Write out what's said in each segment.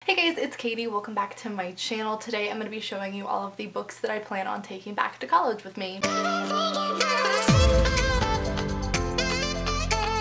Hey guys, it's Katie. Welcome back to my channel. Today I'm going to be showing you all of the books that I plan on taking back to college with me.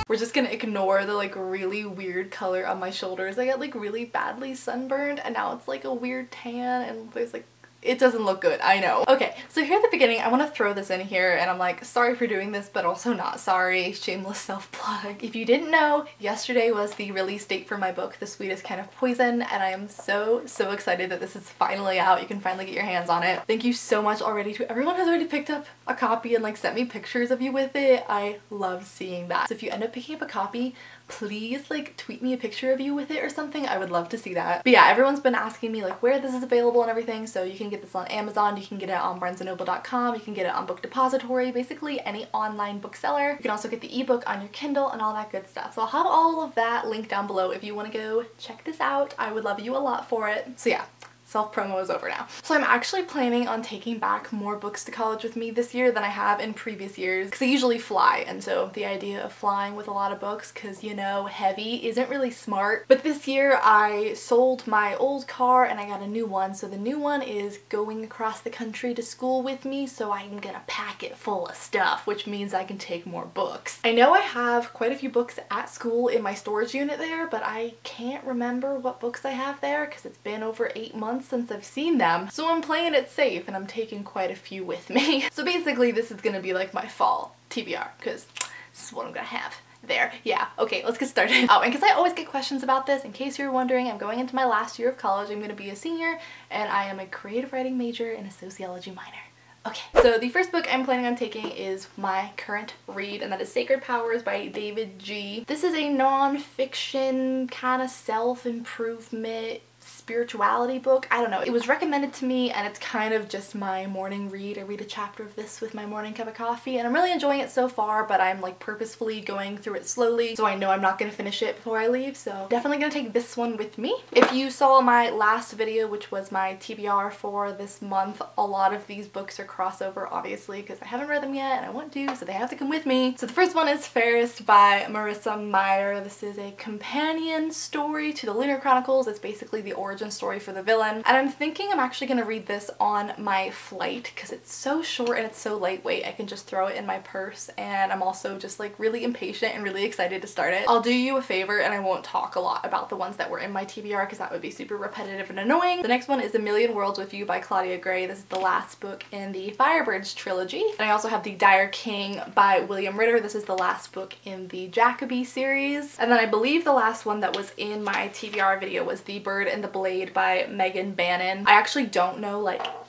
We're just gonna ignore the really weird color on my shoulders. I got really badly sunburned and now it's a weird tan and there's it doesn't look good, I know. Okay, so here at the beginning, I want to throw this in here and I'm sorry for doing this, but also not sorry. Shameless self-plug. If you didn't know, yesterday was the release date for my book, The Sweetest Kind of Poison, and I am so excited that this is finally out. You can finally get your hands on it. Thank you so much already to everyone who's already picked up a copy and sent me pictures of you with it. I love seeing that. So if you end up picking up a copy, please tweet me a picture of you with it or something. I would love to see that. But yeah, everyone's been asking me where this is available and everything, so you can get this on Amazon, you can get it on barnesandnoble.com, you can get it on Book Depository, basically any online bookseller. You can also get the ebook on your Kindle and all that good stuff. So I'll have all of that linked down below if you want to go check this out. I would love you a lot for it. So yeah. Self-promo is over now. So I'm actually planning on taking back more books to college with me this year than I have in previous years because I usually fly, and so the idea of flying with a lot of books, because you know heavy isn't really smart. But this year I sold my old car and I got a new one, so the new one is going across the country to school with me, so I'm gonna pack it full of stuff, which means I can take more books. I know I have quite a few books at school in my storage unit there, but I can't remember what books I have there because it's been over 8 months since I've seen them, so I'm playing it safe and I'm taking quite a few with me. So basically this is gonna be my fall TBR, because this is what I'm gonna have there. Yeah, okay, let's get started. Oh, and because I always get questions about this, in case you're wondering, I'm going into my last year of college. I'm gonna be a senior and I am a creative writing major and a sociology minor. Okay, so the first book I'm planning on taking is my current read, and that is Sacred Powers by David G. This is a non-fiction kind of self-improvement spirituality book. I don't know. It was recommended to me and it's kind of just my morning read. I read a chapter of this with my morning cup of coffee and I'm really enjoying it so far, but I'm purposefully going through it slowly so I know I'm not going to finish it before I leave, so definitely going to take this one with me. If you saw my last video, which was my TBR for this month, a lot of these books are crossover obviously because I haven't read them yet and I want to, so they have to come with me. So the first one is Fairest by Marissa Meyer. This is a companion story to the Lunar Chronicles. It's basically the origin story for the villain, and I'm thinking I'm actually going to read this on my flight because it's so short and it's so lightweight. I can just throw it in my purse, and I'm also just really impatient and really excited to start it. I'll do you a favor and I won't talk a lot about the ones that were in my TBR because that would be super repetitive and annoying. The next one is A Million Worlds with You by Claudia Gray. This is the last book in the Firebirds trilogy. And I also have The Dire King by William Ritter. This is the last book in the Jacoby series. And then I believe the last one that was in my TBR video was The Bird and the Blade by Meagan Bannon. I actually don't know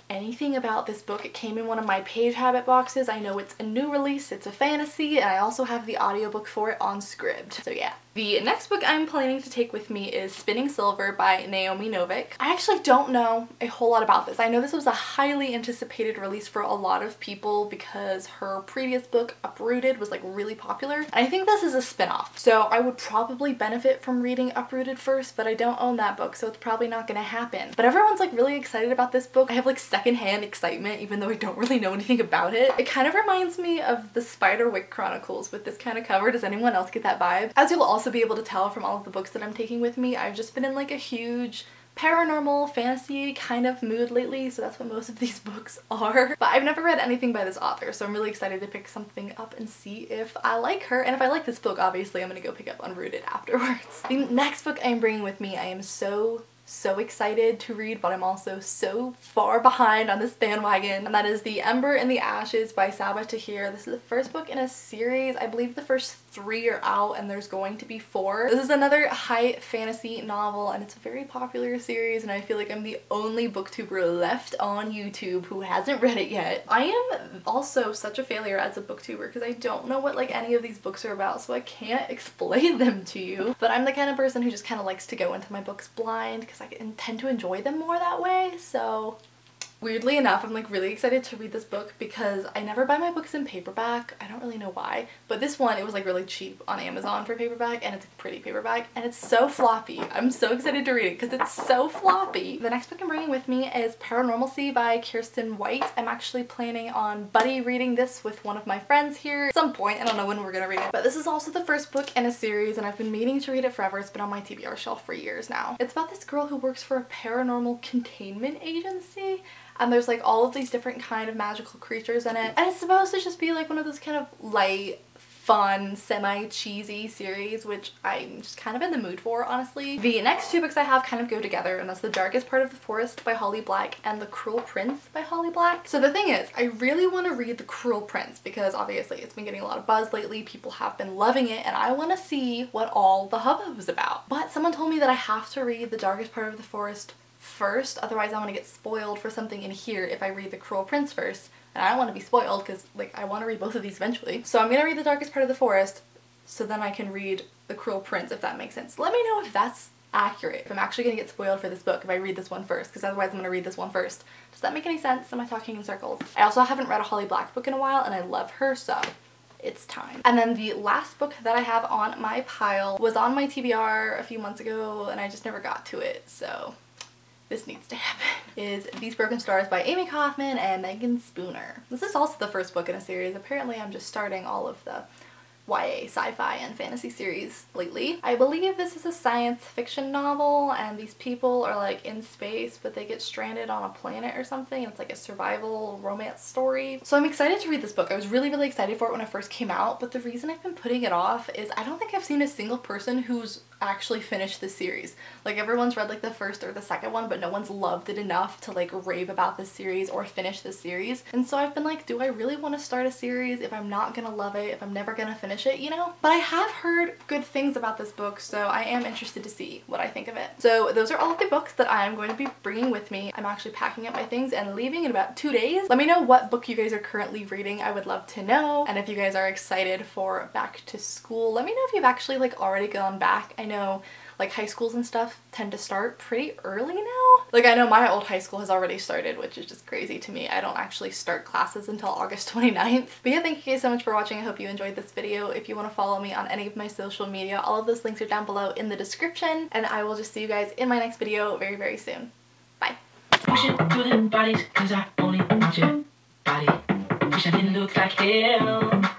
anything about this book. It came in one of my PageHabit boxes. I know it's a new release, it's a fantasy, and I also have the audiobook for it on Scribd. So yeah. The next book I'm planning to take with me is Spinning Silver by Naomi Novik. I actually don't know a whole lot about this. I know this was a highly anticipated release for a lot of people because her previous book, Uprooted, was really popular. I think this is a spin-off, so I would probably benefit from reading Uprooted first, but I don't own that book, so it's probably not gonna happen. But everyone's really excited about this book. I have secondhand excitement even though I don't really know anything about it. It kind of reminds me of the Spiderwick Chronicles with this kind of cover. Does anyone else get that vibe? As you'll also be able to tell from all of the books that I'm taking with me, I've just been in a huge paranormal fantasy kind of mood lately, so that's what most of these books are. But I've never read anything by this author, so I'm really excited to pick something up and see if I like her, and if I like this book, obviously I'm gonna go pick up Unrooted afterwards. The next book I'm bringing with me, I am so excited to read, but I'm also so far behind on this bandwagon, and that is The Ember and the Ashes by Sabaa Tahir. This is the first book in a series. I believe the first 3 are out and there's going to be 4. This is another high fantasy novel and it's a very popular series, and I feel like I'm the only booktuber left on YouTube who hasn't read it yet. I am also such a failure as a booktuber because I don't know what any of these books are about, so I can't explain them to you. But I'm the kind of person who just kind of likes to go into my books blind because I tend to enjoy them more that way, so Weirdly enough, I'm like really excited to read this book because I never buy my books in paperback. I don't really know why, but this one, it was like really cheap on Amazon for paperback, and it's a pretty paperback, and it's so floppy. I'm so excited to read it because it's so floppy. The next book I'm bringing with me is Paranormalcy by Kirsten White. I'm actually planning on buddy reading this with one of my friends here at some point. I don't know when we're gonna read it, but this is also the first book in a series, and I've been meaning to read it forever. It's been on my TBR shelf for years now. It's about this girl who works for a paranormal containment agency, and there's like all of these different kind of magical creatures in it, and it's supposed to just be like one of those kind of light, fun, semi-cheesy series, which I'm just kind of in the mood for, honestly. The next two books I have kind of go together, and that's The Darkest Part of the Forest by Holly Black and The Cruel Prince by Holly Black. So the thing is, I really want to read The Cruel Prince because obviously it's been getting a lot of buzz lately, people have been loving it, and I want to see what all the hubbub is about. But someone told me that I have to read The Darkest Part of the Forest first, otherwise I'm gonna get spoiled for something in here if I read The Cruel Prince first, and I don't want to be spoiled because like I want to read both of these eventually. So I'm gonna read The Darkest Part of the Forest so then I can read The Cruel Prince, if that makes sense. Let me know if that's accurate, if I'm actually gonna get spoiled for this book if I read this one first, because otherwise I'm gonna read this one first. Does that make any sense? Am I talking in circles? I also haven't read a Holly Black book in a while, and I love her, so it's time. And then the last book that I have on my pile was on my TBR a few months ago, and I just never got to it, so this needs to happen, is These Broken Stars by Amie Kaufman and Meagan Spooner. This is also the first book in a series. Apparently I'm just starting all of the YA, sci-fi, and fantasy series lately. I believe this is a science fiction novel, and these people are like in space, but they get stranded on a planet or something. It's like a survival romance story. So I'm excited to read this book. I was really excited for it when it first came out, but the reason I've been putting it off is I don't think I've seen a single person who's actually finished this series. Like everyone's read like the first or the second one, but no one's loved it enough to like rave about this series or finish this series. And so I've been like, do I really want to start a series if I'm not gonna love it, if I'm never gonna finish it, you know? But I have heard good things about this book, so I am interested to see what I think of it. So those are all of the books that I am going to be bringing with me. I'm actually packing up my things and leaving in about 2 days. Let me know what book you guys are currently reading. I would love to know. And if you guys are excited for back to school, let me know if you've actually like already gone back. I know like high schools and stuff tend to start pretty early now. Like I know my old high school has already started, which is just crazy to me. I don't actually start classes until August 29th. But yeah, thank you guys so much for watching. I hope you enjoyed this video. If you want to follow me on any of my social media, all of those links are down below in the description, and I will just see you guys in my next video very soon. Bye. Push it to the bodies, 'cause I only want your body. Wish I didn't look like hell.